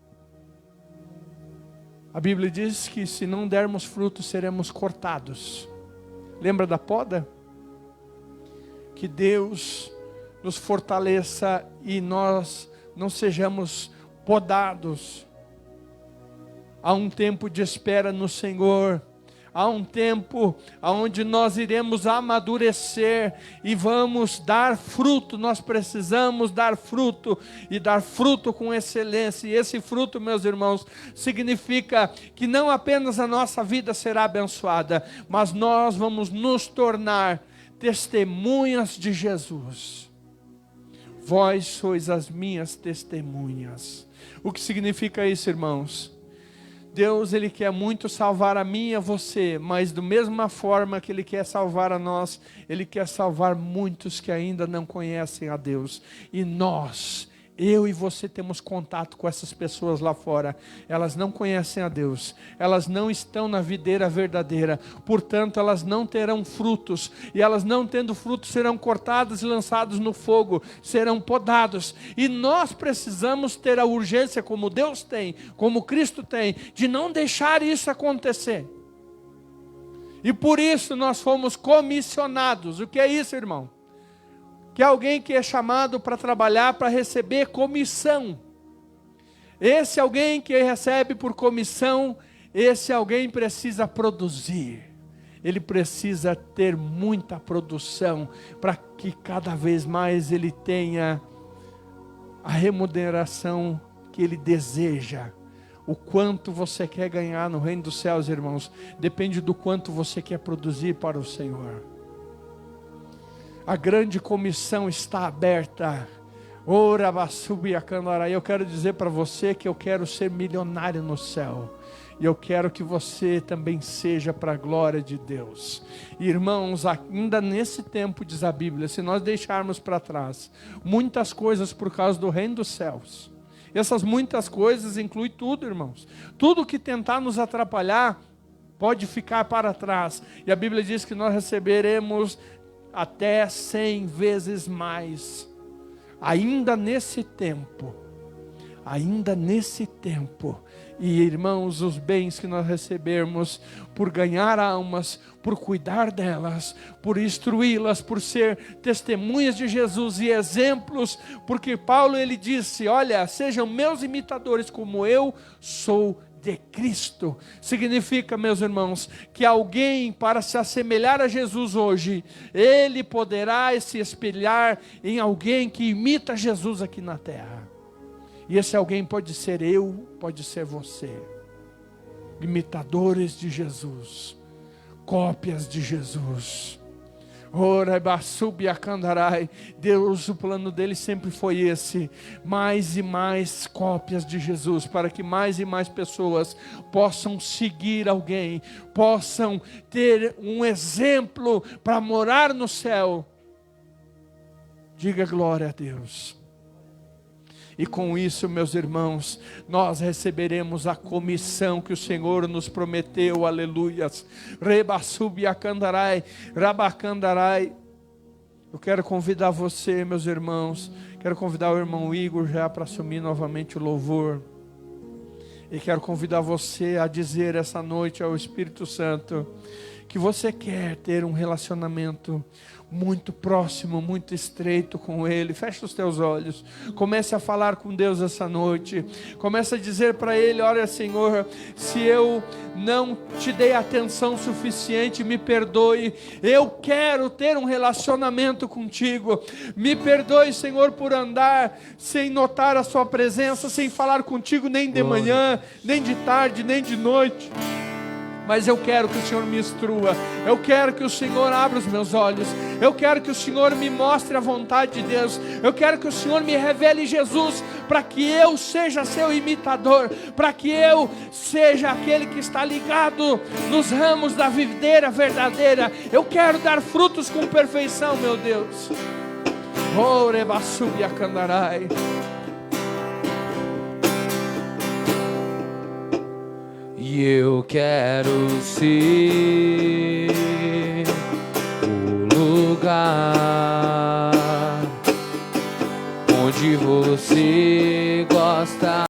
A Bíblia diz que se não dermos frutos, seremos cortados. Lembra da poda? Que Deus nos fortaleça e nós não sejamos podados. Há um tempo de espera no Senhor. Há um tempo onde nós iremos amadurecer e vamos dar fruto. Nós precisamos dar fruto e dar fruto com excelência. E esse fruto, meus irmãos, significa que não apenas a nossa vida será abençoada, mas nós vamos nos tornar testemunhas de Jesus. Vós sois as minhas testemunhas. O que significa isso, irmãos? Deus, Ele quer muito salvar a mim e a você, mas da mesma forma que Ele quer salvar a nós, Ele quer salvar muitos que ainda não conhecem a Deus. E nós, eu e você temos contato com essas pessoas lá fora. Elas não conhecem a Deus, elas não estão na videira verdadeira, portanto elas não terão frutos, e elas não tendo frutos serão cortadas e lançadas no fogo, serão podados. E nós precisamos ter a urgência, como Deus tem, como Cristo tem, de não deixar isso acontecer. E por isso nós fomos comissionados. O que é isso, irmão? Que é alguém que é chamado para trabalhar, para receber comissão. Esse alguém que recebe por comissão, esse alguém precisa produzir. Ele precisa ter muita produção, para que cada vez mais ele tenha a remuneração que ele deseja. O quanto você quer ganhar no reino dos céus, irmãos, depende do quanto você quer produzir para o Senhor. A grande comissão está aberta. Eu quero dizer para você que eu quero ser milionário no céu. E eu quero que você também seja para a glória de Deus. Irmãos, ainda nesse tempo, diz a Bíblia, se nós deixarmos para trás muitas coisas por causa do reino dos céus. Essas muitas coisas incluem tudo, irmãos. Tudo que tentar nos atrapalhar pode ficar para trás. E a Bíblia diz que nós receberemos até 100 vezes mais, ainda nesse tempo, e irmãos, os bens que nós recebermos, por ganhar almas, por cuidar delas, por instruí-las, por ser testemunhas de Jesus e exemplos, porque Paulo ele disse, olha, sejam meus imitadores como eu sou de Cristo. Significa, meus irmãos, que alguém para se assemelhar a Jesus hoje, ele poderá se espelhar em alguém que imita Jesus aqui na terra. E esse alguém pode ser eu, pode ser você. Imitadores de Jesus, cópias de Jesus. Deus, o plano dele sempre foi esse: mais e mais cópias de Jesus, para que mais e mais pessoas possam seguir alguém, possam ter um exemplo para morar no céu. Diga glória a Deus. E com isso, meus irmãos, nós receberemos a comissão que o Senhor nos prometeu, aleluias. Rebassubiacandarai, rabacandarai. Eu quero convidar você, meus irmãos, quero convidar o irmão Igor já para assumir novamente o louvor. E quero convidar você a dizer essa noite ao Espírito Santo que você quer ter um relacionamento muito próximo, muito estreito com Ele. Fecha os teus olhos, comece a falar com Deus essa noite, comece a dizer para Ele: olha, Senhor, se eu não te dei atenção suficiente, me perdoe, eu quero ter um relacionamento contigo, me perdoe, Senhor, por andar sem notar a sua presença, sem falar contigo nem de manhã, nem de tarde, nem de noite. Mas eu quero que o Senhor me instrua, eu quero que o Senhor abra os meus olhos, eu quero que o Senhor me mostre a vontade de Deus, eu quero que o Senhor me revele Jesus, para que eu seja seu imitador, para que eu seja aquele que está ligado nos ramos da videira verdadeira. Eu quero dar frutos com perfeição, meu Deus. Orebassubiacandarai. E eu quero ser o lugar onde você gosta.